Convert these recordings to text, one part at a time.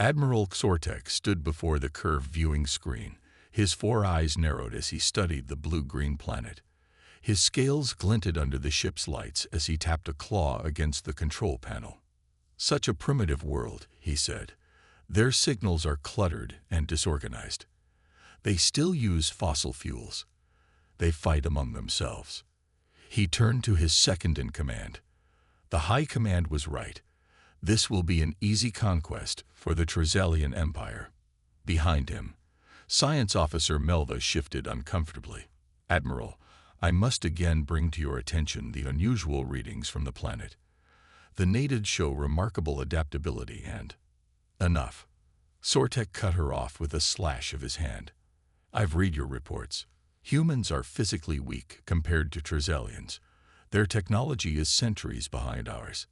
Admiral Xortek stood before the curved viewing screen. His 4 eyes narrowed as he studied the blue-green planet. His scales glinted under the ship's lights as he tapped a claw against the control panel. "Such a primitive world," he said. "Their signals are cluttered and disorganized. They still use fossil fuels. They fight among themselves." He turned to his second-in-command. "The High Command was right. This will be an easy conquest for the Trezalian Empire." Behind him, Science Officer Melva shifted uncomfortably. "Admiral, I must again bring to your attention the unusual readings from the planet. The natives show remarkable adaptability and—" "Enough." Sortek cut her off with a slash of his hand. "I've read your reports. Humans are physically weak compared to Trezalians. Their technology is centuries behind ours.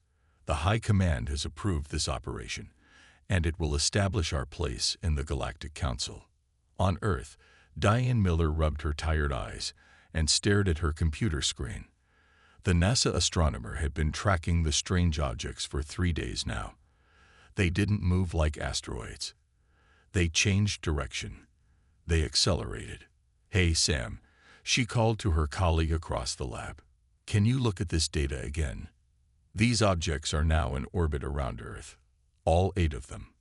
The High Command has approved this operation, and it will establish our place in the Galactic Council." On Earth, Diane Miller rubbed her tired eyes and stared at her computer screen. The NASA astronomer had been tracking the strange objects for 3 days now. They didn't move like asteroids. They changed direction. They accelerated. "Hey, Sam," she called to her colleague across the lab. "Can you look at this data again? These objects are now in orbit around Earth. All 8 of them."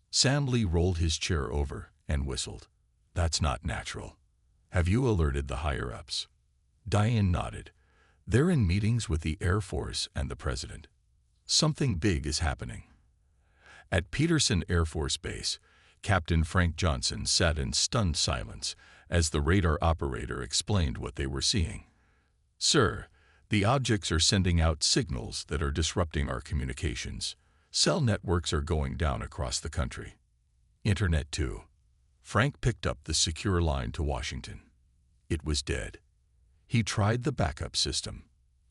Sam Lee rolled his chair over and whistled. "That's not natural. Have you alerted the higher-ups?" Diane nodded. "They're in meetings with the Air Force and the President. Something big is happening." At Peterson Air Force Base, Captain Frank Johnson sat in stunned silence as the radar operator explained what they were seeing. "Sir, the objects are sending out signals that are disrupting our communications. Cell networks are going down across the country. Internet too." Frank picked up the secure line to Washington. It was dead. He tried the backup system.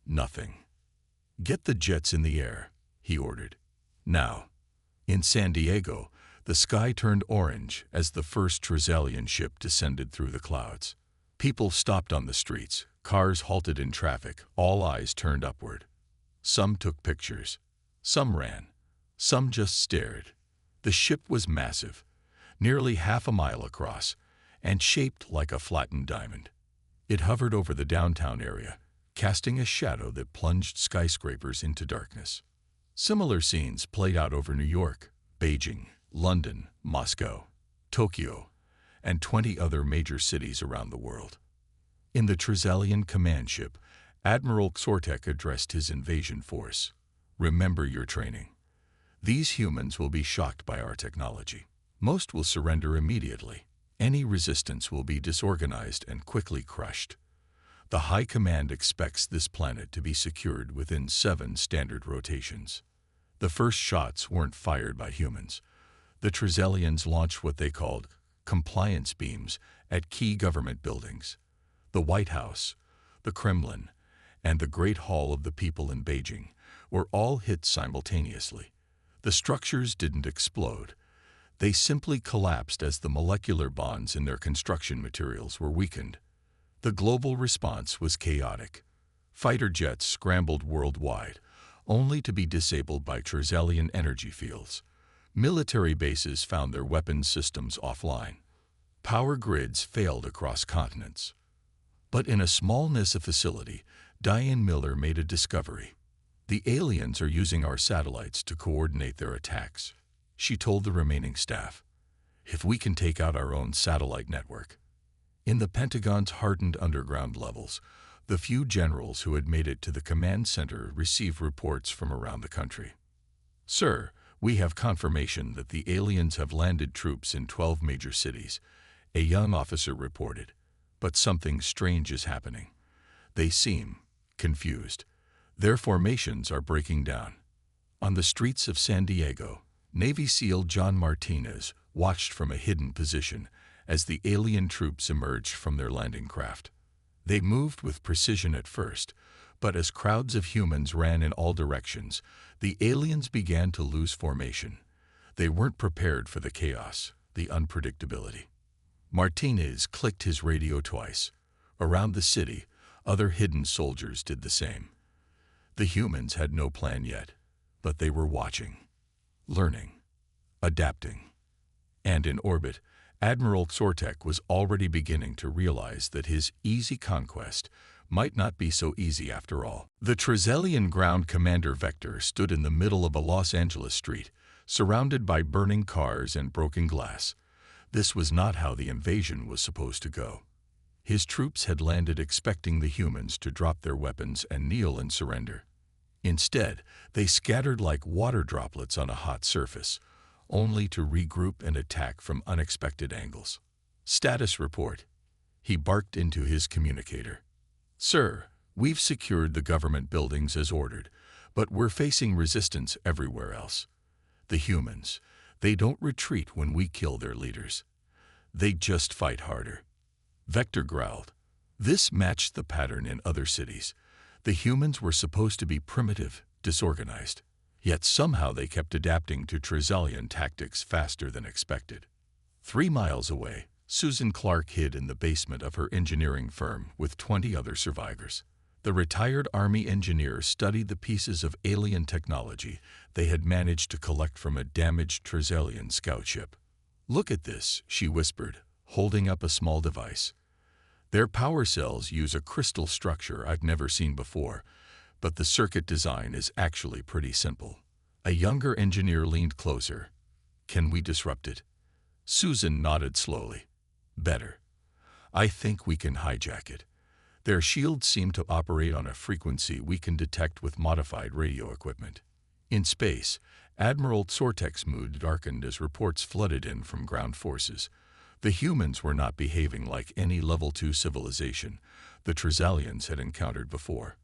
Nothing. "Get the jets in the air," he ordered. Now. In San Diego, the sky turned orange as the first Trezalian ship descended through the clouds. People stopped on the streets, cars halted in traffic, all eyes turned upward. Some took pictures. Some ran. Some just stared. The ship was massive, nearly half a mile across, and shaped like a flattened diamond. It hovered over the downtown area, casting a shadow that plunged skyscrapers into darkness. Similar scenes played out over New York, Beijing, London, Moscow, Tokyo, and 20 other major cities around the world. In the Trezalian command ship, Admiral Xortek addressed his invasion force. "Remember your training. These humans will be shocked by our technology. Most will surrender immediately. Any resistance will be disorganized and quickly crushed. The High Command expects this planet to be secured within 7 standard rotations." The first shots weren't fired by humans. The Trezalians launched what they called compliance beams at key government buildings. The White House, the Kremlin, and the Great Hall of the People in Beijing were all hit simultaneously. The structures didn't explode. They simply collapsed as the molecular bonds in their construction materials were weakened. The global response was chaotic. Fighter jets scrambled worldwide, only to be disabled by Trezalian energy fields. Military bases found their weapons systems offline. Power grids failed across continents. But in a small NASA facility, Diane Miller made a discovery. "The aliens are using our satellites to coordinate their attacks," she told the remaining staff. "If we can take out our own satellite network." In the Pentagon's hardened underground levels, the few generals who had made it to the command center received reports from around the country. "Sir, we have confirmation that the aliens have landed troops in 12 major cities," a young officer reported. "But something strange is happening. They seem confused. Their formations are breaking down." On the streets of San Diego, Navy SEAL John Martinez watched from a hidden position as the alien troops emerged from their landing craft. They moved with precision at first, but as crowds of humans ran in all directions, the aliens began to lose formation. They weren't prepared for the chaos, the unpredictability. Martinez clicked his radio twice. Around the city, other hidden soldiers did the same. The humans had no plan yet, but they were watching, learning. adapting. And in orbit, Admiral Sortek was already beginning to realize that his easy conquest might not be so easy after all. The Trezelian ground commander Vector stood in the middle of a Los Angeles street, surrounded by burning cars and broken glass. This was not how the invasion was supposed to go. His troops had landed expecting the humans to drop their weapons and kneel in surrender. Instead, they scattered like water droplets on a hot surface, only to regroup and attack from unexpected angles. Status report. He barked into his communicator. Sir, we've secured the government buildings as ordered, but we're facing resistance everywhere else. The humans, they don't retreat when we kill their leaders. They just fight harder. Vector growled. This matched the pattern in other cities. The humans were supposed to be primitive, disorganized. Yet somehow they kept adapting to Trezelian tactics faster than expected. 3 miles away, Susan Clark hid in the basement of her engineering firm with 20 other survivors. The retired Army engineer studied the pieces of alien technology they had managed to collect from a damaged Trezelian scout ship. Look at this, she whispered, holding up a small device. Their power cells use a crystal structure I've never seen before, but the circuit design is actually pretty simple. A younger engineer leaned closer. Can we disrupt it? Susan nodded slowly. Better. I think we can hijack it. Their shields seem to operate on a frequency we can detect with modified radio equipment. In space, Admiral Sortek's mood darkened as reports flooded in from ground forces. The humans were not behaving like any Level 2 civilization the Trezalians had encountered before.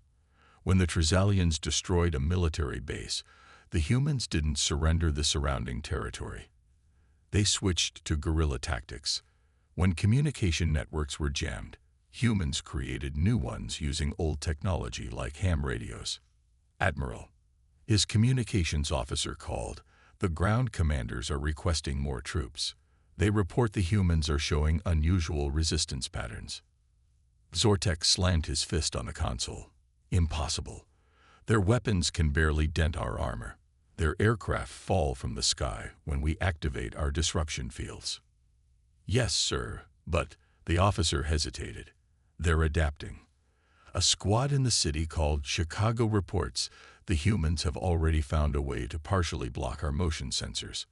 When the Trezalians destroyed a military base, the humans didn't surrender the surrounding territory. They switched to guerrilla tactics. When communication networks were jammed, humans created new ones using old technology like ham radios. Admiral, his communications officer called. The ground commanders are requesting more troops. They report the humans are showing unusual resistance patterns. Sortek slammed his fist on the console. Impossible. Their weapons can barely dent our armor. Their aircraft fall from the sky when we activate our disruption fields. Yes, sir, but the officer hesitated. They're adapting. A squad in the city called Chicago reports the humans have already found a way to partially block our motion sensors.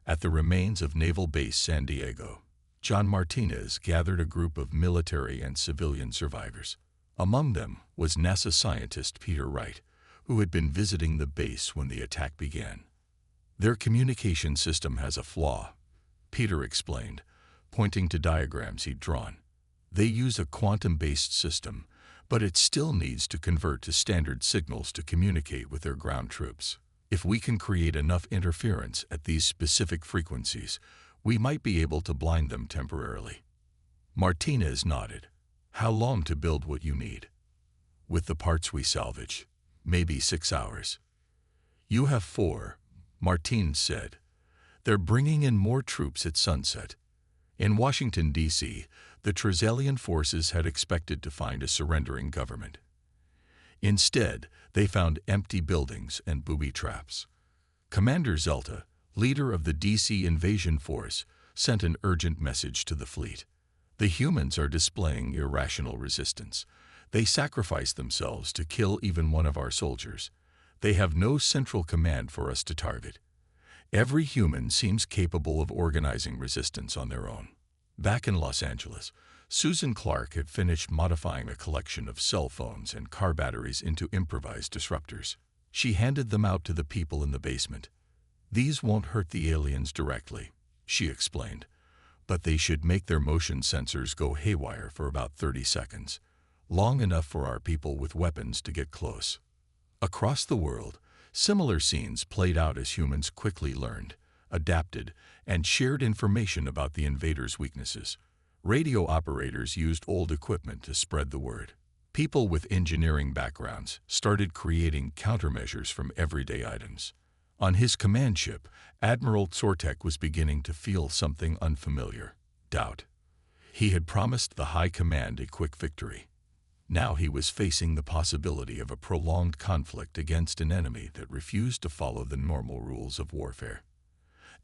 At the remains of Naval Base San Diego, John Martinez gathered a group of military and civilian survivors. Among them was NASA scientist Peter Wright, who had been visiting the base when the attack began. Their communication system has a flaw, Peter explained, pointing to diagrams he'd drawn. They use a quantum-based system, but it still needs to convert to standard signals to communicate with their ground troops. If we can create enough interference at these specific frequencies, we might be able to blind them temporarily. Martinez nodded. How long to build what you need? With the parts we salvage, maybe 6 hours. You have 4, Martinez said. They're bringing in more troops at sunset. In Washington, D.C., the Trezelian forces had expected to find a surrendering government. Instead, they found empty buildings and booby traps. Commander Zelta, leader of the D.C. invasion force, sent an urgent message to the fleet. The humans are displaying irrational resistance. They sacrifice themselves to kill even one of our soldiers. They have no central command for us to target. Every human seems capable of organizing resistance on their own. Back in Los Angeles, Susan Clark had finished modifying a collection of cell phones and car batteries into improvised disruptors. She handed them out to the people in the basement. These won't hurt the aliens directly, she explained, but they should make their motion sensors go haywire for about 30 seconds, long enough for our people with weapons to get close. Across the world, similar scenes played out as humans quickly learned, adapted, and shared information about the invaders' weaknesses. Radio operators used old equipment to spread the word. People with engineering backgrounds started creating countermeasures from everyday items. On his command ship, Admiral Sortek was beginning to feel something unfamiliar: doubt. He had promised the High Command a quick victory. Now he was facing the possibility of a prolonged conflict against an enemy that refused to follow the normal rules of warfare.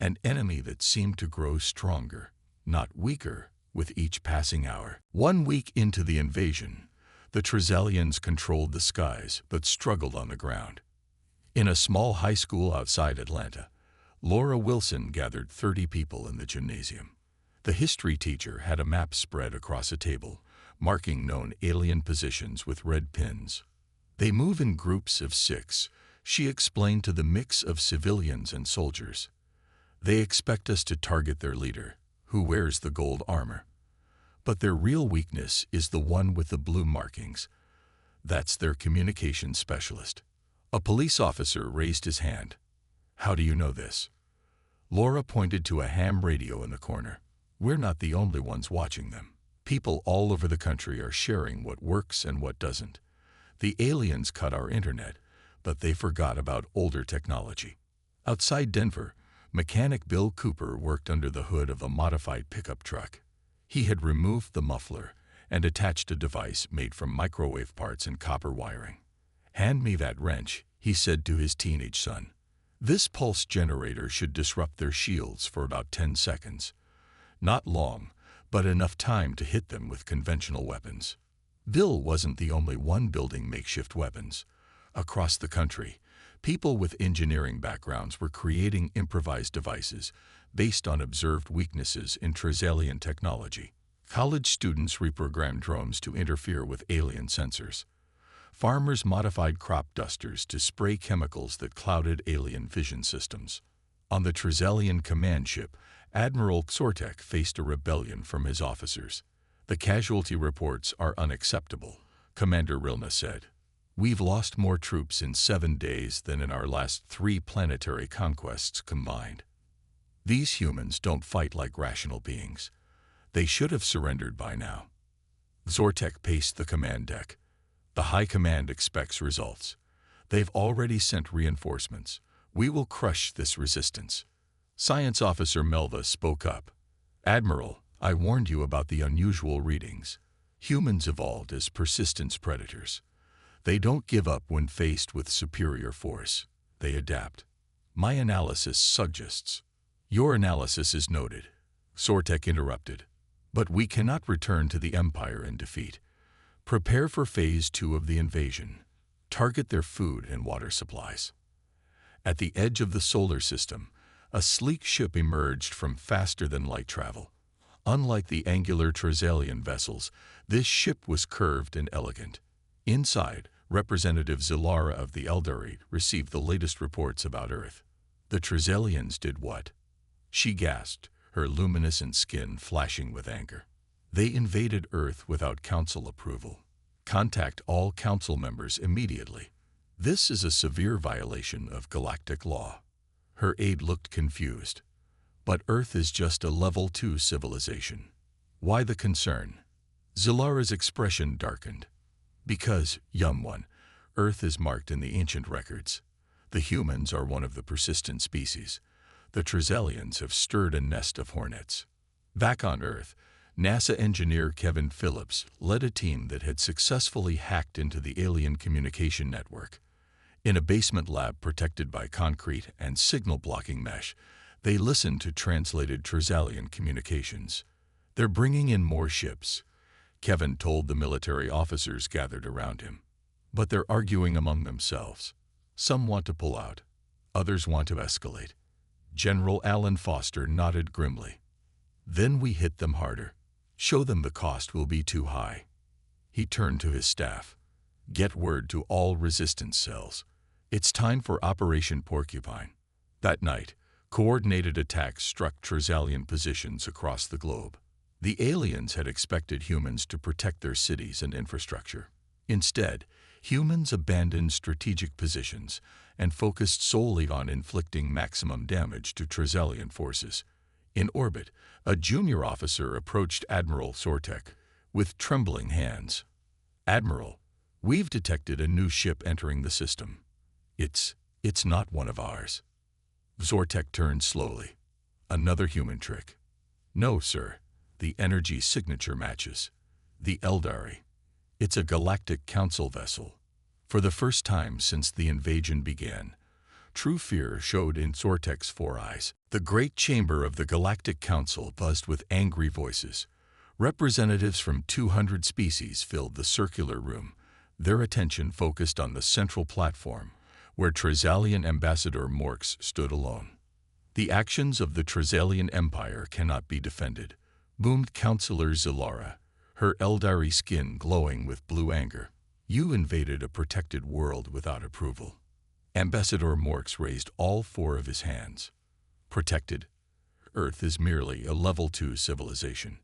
an enemy that seemed to grow stronger, not weaker, with each passing hour. 1 week into the invasion, the Trizelians controlled the skies but struggled on the ground. In a small high school outside Atlanta, Laura Wilson gathered 30 people in the gymnasium. The history teacher had a map spread across a table, marking known alien positions with red pins. They move in groups of 6, she explained to the mix of civilians and soldiers. They expect us to target their leader, who wears the gold armor. But their real weakness is the one with the blue markings. That's their communications specialist. A police officer raised his hand. How do you know this? Laura pointed to a ham radio in the corner. We're not the only ones watching them. People all over the country are sharing what works and what doesn't. The aliens cut our internet, but they forgot about older technology. Outside Denver, mechanic Bill Cooper worked under the hood of a modified pickup truck. He had removed the muffler and attached a device made from microwave parts and copper wiring. "Hand me that wrench," he said to his teenage son. "This pulse generator should disrupt their shields for about 10 seconds. Not long, but enough time to hit them with conventional weapons." Bill wasn't the only one building makeshift weapons. Across the country, people with engineering backgrounds were creating improvised devices based on observed weaknesses in Trizelian technology. College students reprogrammed drones to interfere with alien sensors. Farmers modified crop dusters to spray chemicals that clouded alien vision systems. On the Trizelian command ship, Admiral Sortek faced a rebellion from his officers. "The casualty reports are unacceptable," Commander Rilna said. "We've lost more troops in 7 days than in our last 3 planetary conquests combined. These humans don't fight like rational beings. They should have surrendered by now." Sortek paced the command deck. "The High Command expects results. They've already sent reinforcements. We will crush this resistance." Science Officer Melva spoke up. "Admiral, I warned you about the unusual readings. Humans evolved as persistence predators. They don't give up when faced with superior force. They adapt. My analysis suggests—" "Your analysis is noted," Sortek interrupted. "But we cannot return to the Empire in defeat. Prepare for Phase 2 of the invasion. Target their food and water supplies." At the edge of the solar system, a sleek ship emerged from faster-than-light travel. Unlike the angular Trizelian vessels, this ship was curved and elegant. Inside, Representative Zilara of the Eldari received the latest reports about Earth. "The Trizelians did what?" She gasped, her luminescent skin flashing with anger. "They invaded Earth without Council approval. Contact all Council members immediately. This is a severe violation of galactic law." Her aide looked confused. "But Earth is just a Level 2 civilization. Why the concern?" Zilara's expression darkened. "Because, young one, Earth is marked in the ancient records. The humans are one of the persistent species. The Trizelians have stirred a nest of hornets." Back on Earth, NASA engineer Kevin Phillips led a team that had successfully hacked into the alien communication network. In a basement lab protected by concrete and signal-blocking mesh, they listened to translated Trizelian communications. "They're bringing in more ships," Kevin told the military officers gathered around him. "But they're arguing among themselves. Some want to pull out. Others want to escalate." General Alan Foster nodded grimly. "Then we hit them harder. Show them the cost will be too high." He turned to his staff. "Get word to all resistance cells. It's time for Operation Porcupine." That night, coordinated attacks struck Trizelian positions across the globe. The aliens had expected humans to protect their cities and infrastructure. Instead, humans abandoned strategic positions and focused solely on inflicting maximum damage to Trizelian forces. In orbit, a junior officer approached Admiral Sortek with trembling hands. "Admiral, we've detected a new ship entering the system. It's not one of ours." Sortek turned slowly. "Another human trick." "No, sir. The energy signature matches. The Eldari. It's a Galactic Council vessel." For the first time since the invasion began, true fear showed in Sortek's 4 eyes. The great chamber of the Galactic Council buzzed with angry voices. Representatives from 200 species filled the circular room, their attention focused on the central platform, where Trizalian Ambassador Morks stood alone. "The actions of the Trizalian Empire cannot be defended," boomed Councillor Zilara, her Eldari skin glowing with blue anger. "You invaded a protected world without approval." Ambassador Morks raised all four of his hands. "Protected? Earth is merely a level 2 civilization.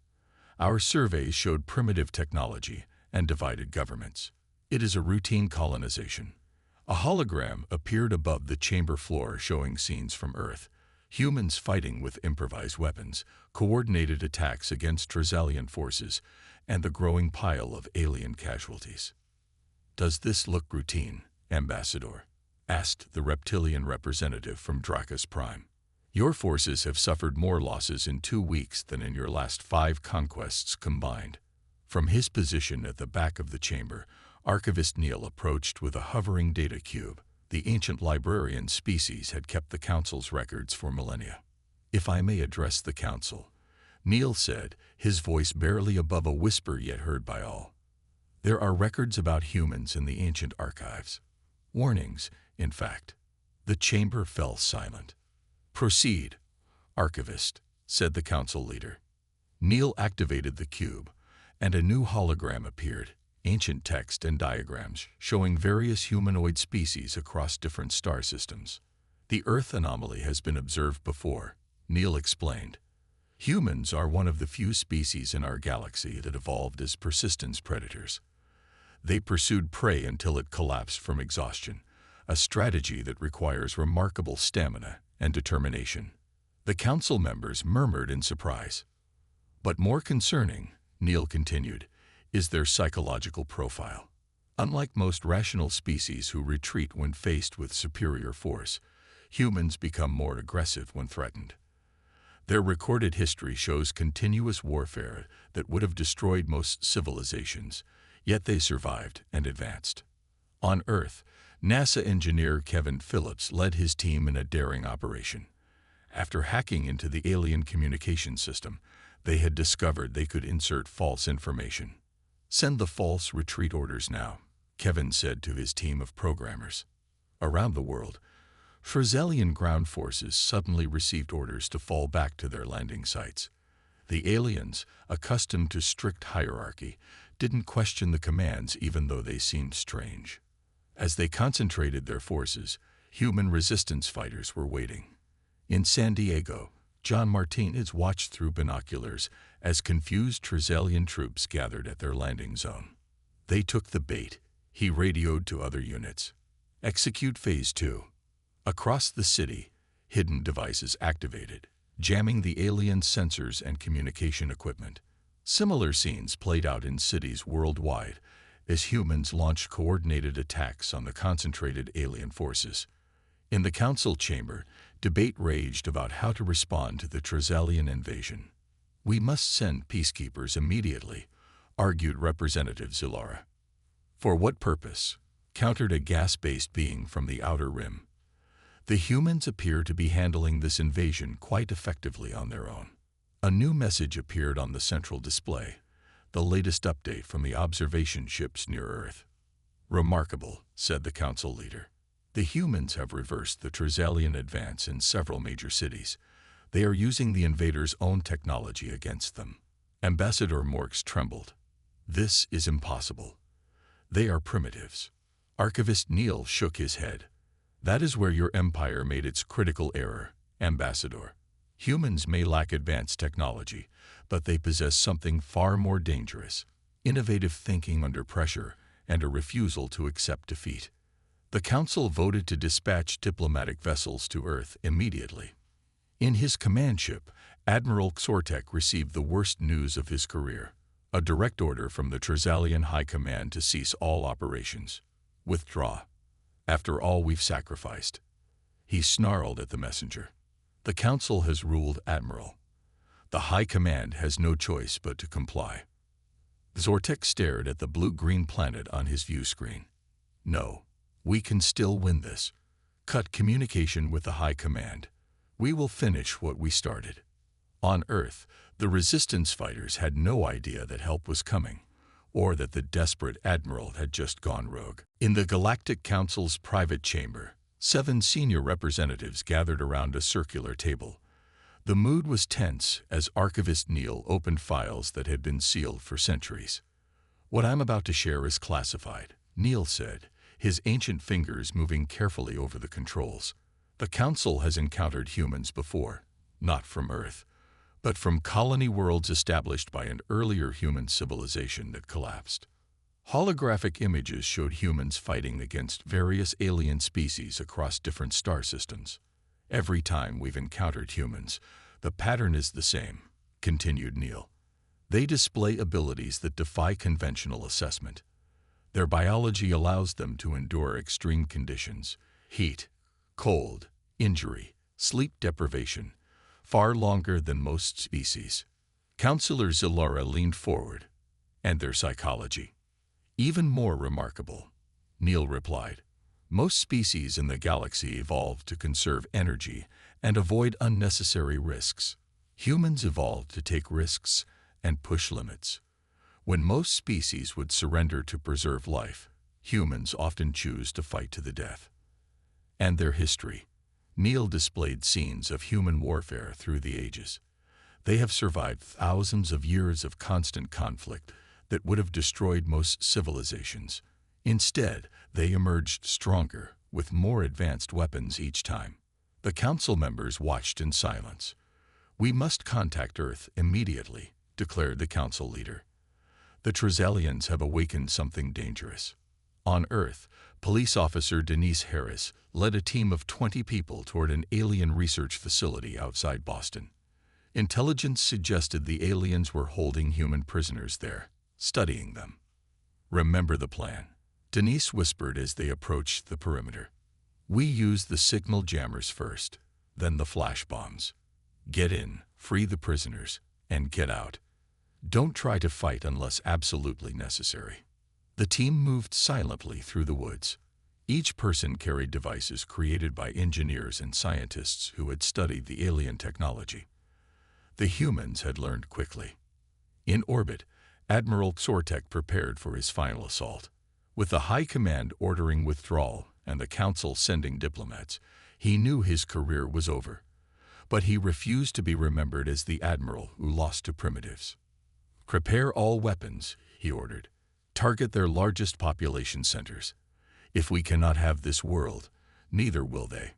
Our surveys showed primitive technology and divided governments. It is a routine colonization." A hologram appeared above the chamber floor showing scenes from Earth. Humans fighting with improvised weapons, coordinated attacks against Trizalian forces, and the growing pile of alien casualties. "Does this look routine, Ambassador?" asked the reptilian representative from Dracus Prime. "Your forces have suffered more losses in 2 weeks than in your last 5 conquests combined." From his position at the back of the chamber, Archivist Neil approached with a hovering data cube. The ancient librarian species had kept the Council's records for millennia. "If I may address the Council," Neil said, his voice barely above a whisper yet heard by all. "There are records about humans in the ancient archives. Warnings, in fact." The chamber fell silent. "Proceed, Archivist," said the Council leader. Neil activated the cube, and a new hologram appeared, ancient text and diagrams showing various humanoid species across different star systems. "The Earth anomaly has been observed before," Neil explained. "Humans are one of the few species in our galaxy that evolved as persistence predators. They pursued prey until it collapsed from exhaustion, a strategy that requires remarkable stamina and determination." The Council members murmured in surprise. "But more concerning," Neil continued, "is their psychological profile. Unlike most rational species who retreat when faced with superior force, humans become more aggressive when threatened. Their recorded history shows continuous warfare that would have destroyed most civilizations, yet they survived and advanced." On Earth, NASA engineer Kevin Phillips led his team in a daring operation. After hacking into the alien communication system, they had discovered they could insert false information. "Send the false retreat orders now," Kevin said to his team of programmers. Around the world, Trizalian ground forces suddenly received orders to fall back to their landing sites. The aliens, accustomed to strict hierarchy, didn't question the commands even though they seemed strange. As they concentrated their forces, human resistance fighters were waiting. In San Diego, John Martinez watched through binoculars as confused Trizalian troops gathered at their landing zone. "They took the bait," he radioed to other units. "Execute Phase 2. Across the city, hidden devices activated, jamming the alien sensors and communication equipment. Similar scenes played out in cities worldwide as humans launched coordinated attacks on the concentrated alien forces. In the Council chamber, debate raged about how to respond to the Trizalian invasion. "We must send peacekeepers immediately," argued Representative Zilara. "For what purpose?" countered a gas-based being from the Outer Rim. "The humans appear to be handling this invasion quite effectively on their own." A new message appeared on the central display, the latest update from the observation ships near Earth. "Remarkable," said the Council leader. "The humans have reversed the Trizalian advance in several major cities. They are using the invaders' own technology against them." Ambassador Morks trembled. "This is impossible. They are primitives." Archivist Neil shook his head. "That is where your empire made its critical error, Ambassador. Humans may lack advanced technology, but they possess something far more dangerous: innovative thinking under pressure and a refusal to accept defeat." The Council voted to dispatch diplomatic vessels to Earth immediately. In his command ship, Admiral Xortek received the worst news of his career: a direct order from the Trizalian High Command to cease all operations. "Withdraw. After all we've sacrificed." He snarled at the messenger. "The Council has ruled, Admiral. The High Command has no choice but to comply." Xortek stared at the blue-green planet on his view screen. "No. We can still win this. Cut communication with the High Command. We will finish what we started. On Earth, the resistance fighters had no idea that help was coming, or that the desperate admiral had just gone rogue. In the Galactic Council's private chamber, 7 senior representatives gathered around a circular table. The mood was tense as Archivist Neil opened files that had been sealed for centuries. "What I'm about to share is classified," Neil said, his ancient fingers moving carefully over the controls. "The Council has encountered humans before, not from Earth, but from colony worlds established by an earlier human civilization that collapsed. Holographic images showed humans fighting against various alien species across different star systems. Every time we've encountered humans, the pattern is the same," continued Neil. "They display abilities that defy conventional assessment. Their biology allows them to endure extreme conditions: heat, cold, injury, sleep deprivation, far longer than most species." Counselor Zalora leaned forward. "And their psychology? Even more remarkable," Neil replied. "Most species in the galaxy evolved to conserve energy and avoid unnecessary risks. Humans evolved to take risks and push limits. When most species would surrender to preserve life, humans often choose to fight to the death." And their history. Neil displayed scenes of human warfare through the ages. They have survived thousands of years of constant conflict that would have destroyed most civilizations. Instead, they emerged stronger, with more advanced weapons each time. The Council members watched in silence. "We must contact Earth immediately," declared the Council leader. "The Trizelians have awakened something dangerous." On Earth, police officer Denise Harris led a team of 20 people toward an alien research facility outside Boston. Intelligence suggested the aliens were holding human prisoners there, studying them. "Remember the plan," Denise whispered as they approached the perimeter. "We use the signal jammers first, then the flash bombs. Get in, free the prisoners, and get out. Don't try to fight unless absolutely necessary." The team moved silently through the woods. Each person carried devices created by engineers and scientists who had studied the alien technology. The humans had learned quickly. In orbit, Admiral Sortek prepared for his final assault. With the High Command ordering withdrawal and the Council sending diplomats, he knew his career was over. But he refused to be remembered as the admiral who lost to primitives. "Prepare all weapons," he ordered. "Target their largest population centers. If we cannot have this world, neither will they."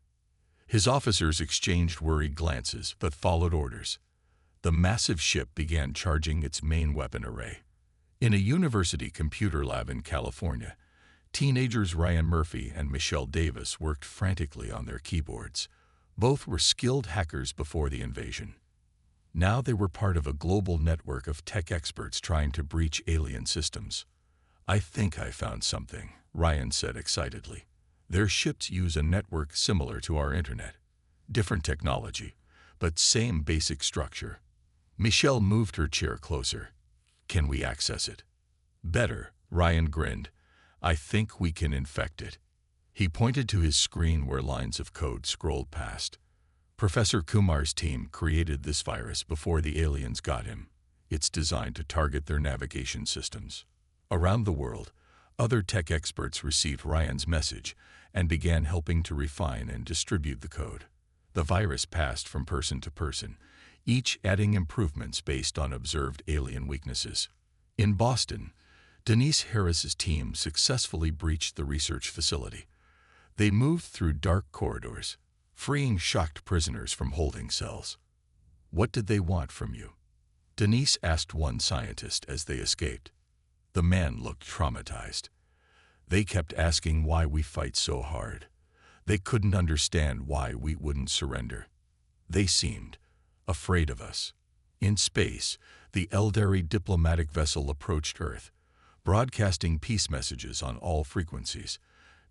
His officers exchanged worried glances but followed orders. The massive ship began charging its main weapon array. In a university computer lab in California, teenagers Ryan Murphy and Michelle Davis worked frantically on their keyboards. Both were skilled hackers before the invasion. Now they were part of a global network of tech experts trying to breach alien systems. "I think I found something," Ryan said excitedly. "Their ships use a network similar to our internet. Different technology, but same basic structure." Michelle moved her chair closer. "Can we access it?" "Better," Ryan grinned. "I think we can infect it." He pointed to his screen where lines of code scrolled past. "Professor Kumar's team created this virus before the aliens got him. It's designed to target their navigation systems." Around the world, other tech experts received Ryan's message and began helping to refine and distribute the code. The virus passed from person to person, each adding improvements based on observed alien weaknesses. In Boston, Denise Harris's team successfully breached the research facility. They moved through dark corridors, freeing shocked prisoners from holding cells. "What did they want from you?" Denise asked one scientist as they escaped. The man looked traumatized. "They kept asking why we fight so hard. They couldn't understand why we wouldn't surrender. They seemed afraid of us." In space, the Eldari diplomatic vessel approached Earth, broadcasting peace messages on all frequencies.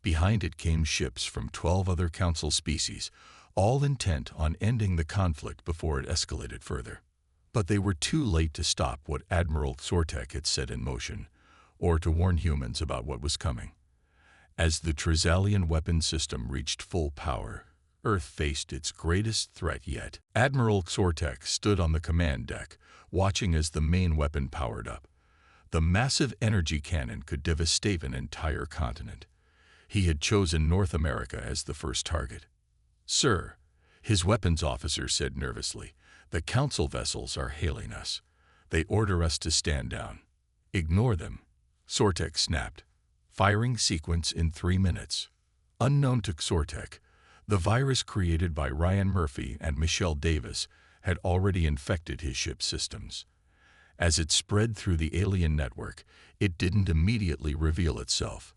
Behind it came ships from 12 other Council species, all intent on ending the conflict before it escalated further. But they were too late to stop what Admiral Sortek had set in motion, or to warn humans about what was coming. As the Trizelian weapon system reached full power, Earth faced its greatest threat yet. Admiral Sortek stood on the command deck, watching as the main weapon powered up. The massive energy cannon could devastate an entire continent. He had chosen North America as the first target. "Sir," his weapons officer said nervously, "the Council vessels are hailing us. They order us to stand down." "Ignore them," Sortek snapped. Firing sequence in 3 minutes. Unknown to Sortek, the virus created by Ryan Murphy and Michelle Davis had already infected his ship's systems. As it spread through the alien network, it didn't immediately reveal itself.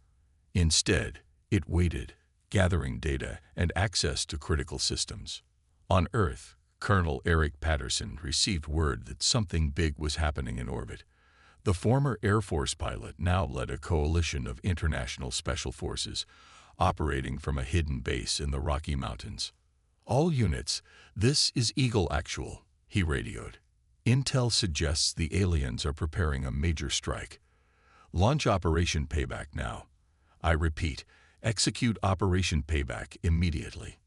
Instead, it waited, gathering data and access to critical systems. On Earth, Colonel Eric Patterson received word that something big was happening in orbit. The former Air Force pilot now led a coalition of international special forces, operating from a hidden base in the Rocky Mountains. "All units, this is Eagle Actual," he radioed. "Intel suggests the aliens are preparing a major strike. Launch Operation Payback now. I repeat, execute Operation Payback immediately."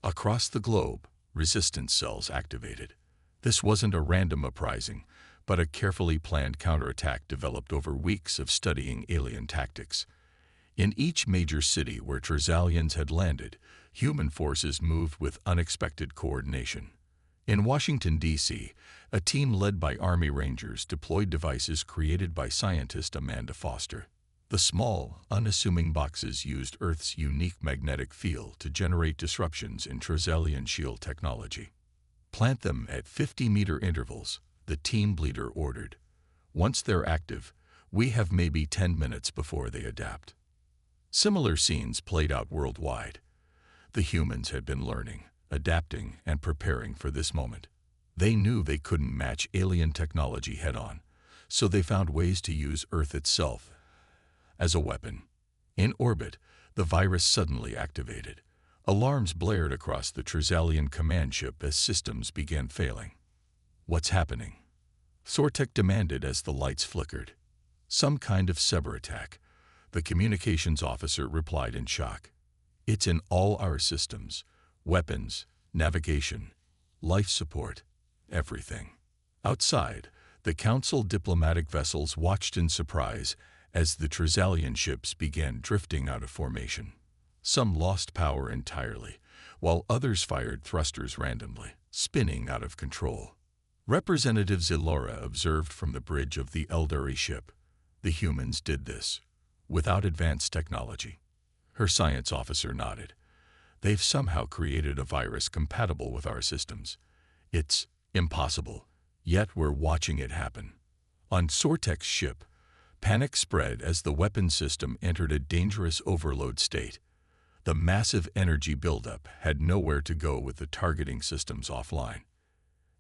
Across the globe, resistance cells activated. This wasn't a random uprising, but a carefully planned counterattack developed over weeks of studying alien tactics. In each major city where Trizalians had landed, human forces moved with unexpected coordination. In Washington, D.C., a team led by Army Rangers deployed devices created by scientist Amanda Foster. The small, unassuming boxes used Earth's unique magnetic field to generate disruptions in Trizalian shield technology. "Plant them at 50-meter intervals," the team leader ordered. "Once they're active, we have maybe 10 minutes before they adapt." Similar scenes played out worldwide. The humans had been learning, adapting, and preparing for this moment. They knew they couldn't match alien technology head-on, so they found ways to use Earth itself as a weapon. In orbit, the virus suddenly activated. Alarms blared across the Trizalian command ship as systems began failing. "What's happening?" Sortek demanded as the lights flickered. "Some kind of cyber attack," the communications officer replied in shock. "It's in all our systems, weapons, navigation, life support, everything." Outside, the Council diplomatic vessels watched in surprise as the Trizalian ships began drifting out of formation. Some lost power entirely, while others fired thrusters randomly, spinning out of control. Representative Zilora observed from the bridge of the Eldari ship. "The humans did this, without advanced technology." Her science officer nodded. "They've somehow created a virus compatible with our systems. It's impossible, yet we're watching it happen." On Sortek's ship, panic spread as the weapon system entered a dangerous overload state. The massive energy buildup had nowhere to go with the targeting systems offline.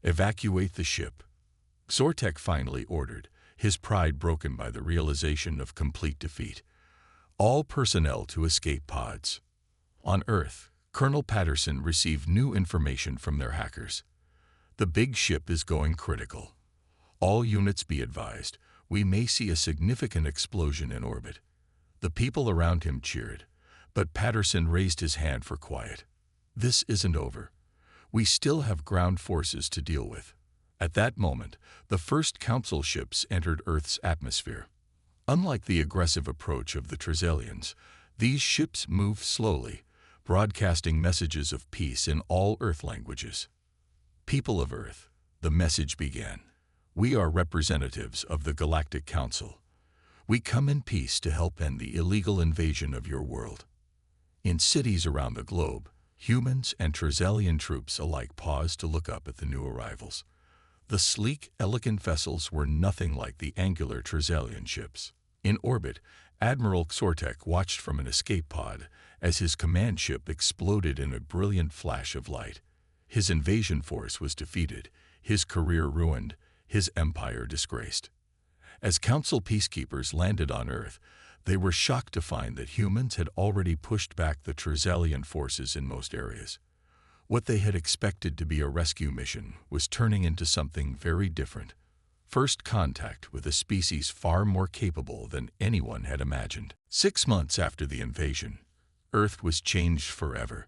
"Evacuate the ship," Sortek finally ordered, his pride broken by the realization of complete defeat. "All personnel to escape pods." On Earth, Colonel Patterson received new information from their hackers. "The big ship is going critical. All units be advised, we may see a significant explosion in orbit." The people around him cheered, but Patterson raised his hand for quiet. "This isn't over. We still have ground forces to deal with." At that moment, the first Council ships entered Earth's atmosphere. Unlike the aggressive approach of the Trizalians, these ships moved slowly, broadcasting messages of peace in all Earth languages. "People of Earth," the message began, "we are representatives of the Galactic Council. We come in peace to help end the illegal invasion of your world." In cities around the globe, humans and Trizalian troops alike paused to look up at the new arrivals. The sleek, elegant vessels were nothing like the angular Trizalian ships. In orbit, Admiral Sortek watched from an escape pod as his command ship exploded in a brilliant flash of light. His invasion force was defeated, his career ruined, his empire disgraced. As Council peacekeepers landed on Earth, they were shocked to find that humans had already pushed back the Trizalian forces in most areas. What they had expected to be a rescue mission was turning into something very different. First contact with a species far more capable than anyone had imagined. 6 months after the invasion, Earth was changed forever.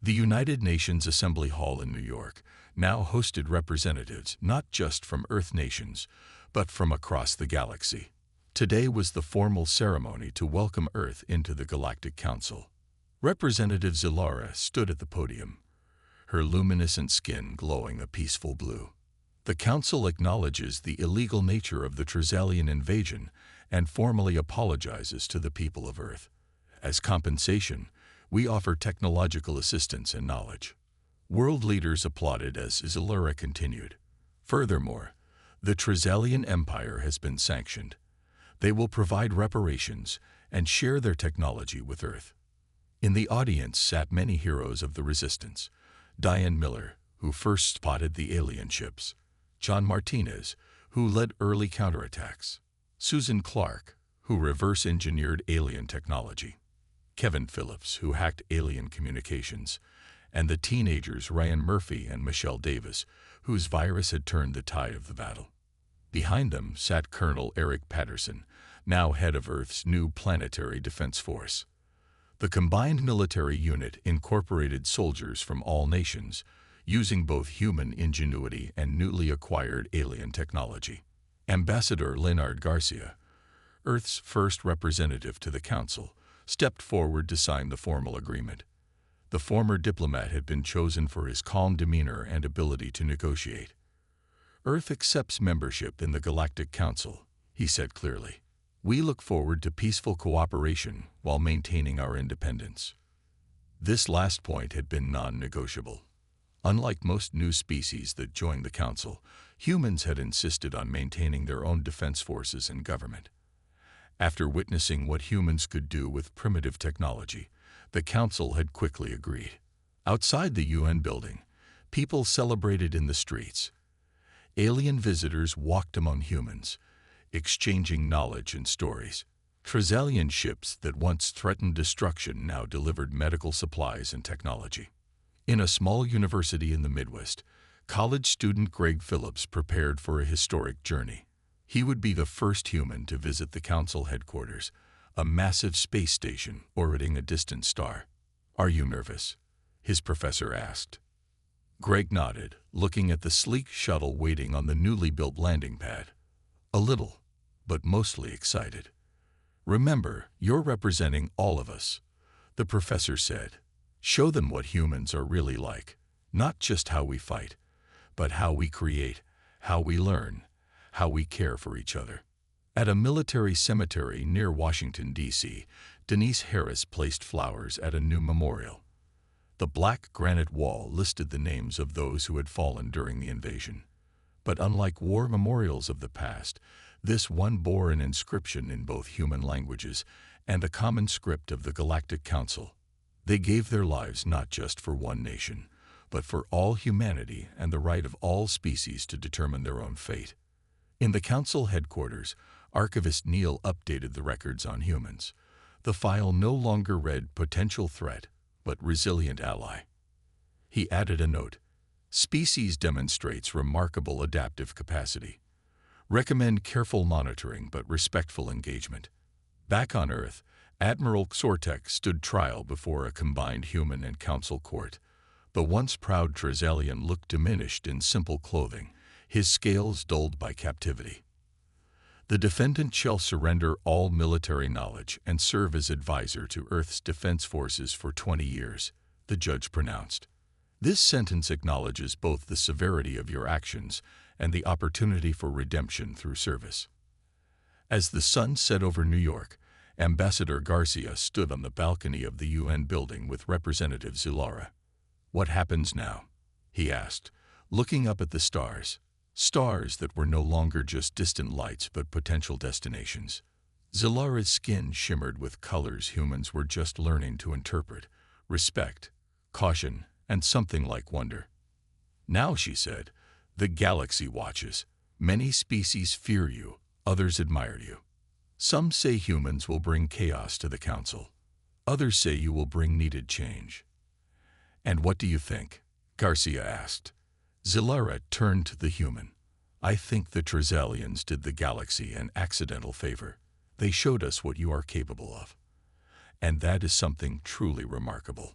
The United Nations Assembly Hall in New York now hosted representatives not just from Earth nations, but from across the galaxy. Today was the formal ceremony to welcome Earth into the Galactic Council. Representative Zilara stood at the podium, her luminescent skin glowing a peaceful blue. The Council acknowledges the illegal nature of the Trizalian invasion and formally apologizes to the people of Earth. As compensation, we offer technological assistance and knowledge. World leaders applauded as Zilara continued. Furthermore, the Trizalian Empire has been sanctioned. They will provide reparations and share their technology with Earth. In the audience sat many heroes of the resistance. Diane Miller, who first spotted the alien ships. John Martinez, who led early counterattacks. Susan Clark, who reverse-engineered alien technology. Kevin Phillips, who hacked alien communications. And the teenagers Ryan Murphy and Michelle Davis, whose virus had turned the tide of the battle. Behind them sat Colonel Eric Patterson, now head of Earth's new planetary defense force. The combined military unit incorporated soldiers from all nations, using both human ingenuity and newly acquired alien technology. Ambassador Leonard Garcia, Earth's first representative to the Council, stepped forward to sign the formal agreement. The former diplomat had been chosen for his calm demeanor and ability to negotiate. Earth accepts membership in the Galactic Council, he said clearly. We look forward to peaceful cooperation while maintaining our independence. This last point had been non-negotiable. Unlike most new species that joined the Council, humans had insisted on maintaining their own defense forces and government. After witnessing what humans could do with primitive technology, the Council had quickly agreed. Outside the UN building, people celebrated in the streets. Alien visitors walked among humans, exchanging knowledge and stories. Trizalian ships that once threatened destruction now delivered medical supplies and technology. In a small university in the Midwest, college student Greg Phillips prepared for a historic journey. He would be the first human to visit the Council headquarters, a massive space station orbiting a distant star. Are you nervous? His professor asked. Greg nodded, looking at the sleek shuttle waiting on the newly built landing pad. A little, but mostly excited. Remember, you're representing all of us, the professor said. Show them what humans are really like, not just how we fight, but how we create, how we learn, how we care for each other. At a military cemetery near Washington, D.C., Denise Harris placed flowers at a new memorial. The black granite wall listed the names of those who had fallen during the invasion. But unlike war memorials of the past, this one bore an inscription in both human languages and a common script of the Galactic Council. They gave their lives not just for one nation, but for all humanity and the right of all species to determine their own fate. In the Council headquarters, Archivist Neil updated the records on humans. The file no longer read potential threat, but resilient ally. He added a note. Species demonstrates remarkable adaptive capacity. Recommend careful monitoring but respectful engagement. Back on Earth, Admiral Xortek stood trial before a combined human and council court. The once proud Trizalian looked diminished in simple clothing, his scales dulled by captivity. The defendant shall surrender all military knowledge and serve as advisor to Earth's defense forces for 20 years, the judge pronounced. This sentence acknowledges both the severity of your actions and the opportunity for redemption through service. As the sun set over New York, Ambassador Garcia stood on the balcony of the UN building with Representative Zilara. What happens now? He asked, looking up at the stars. Stars that were no longer just distant lights but potential destinations. Zilara's skin shimmered with colors humans were just learning to interpret: respect, caution, and something like wonder. Now, she said, the galaxy watches. Many species fear you, others admire you. Some say humans will bring chaos to the Council. Others say you will bring needed change. And what do you think? Garcia asked. Zilara turned to the human. I think the Trizalians did the galaxy an accidental favor. They showed us what you are capable of. And that is something truly remarkable.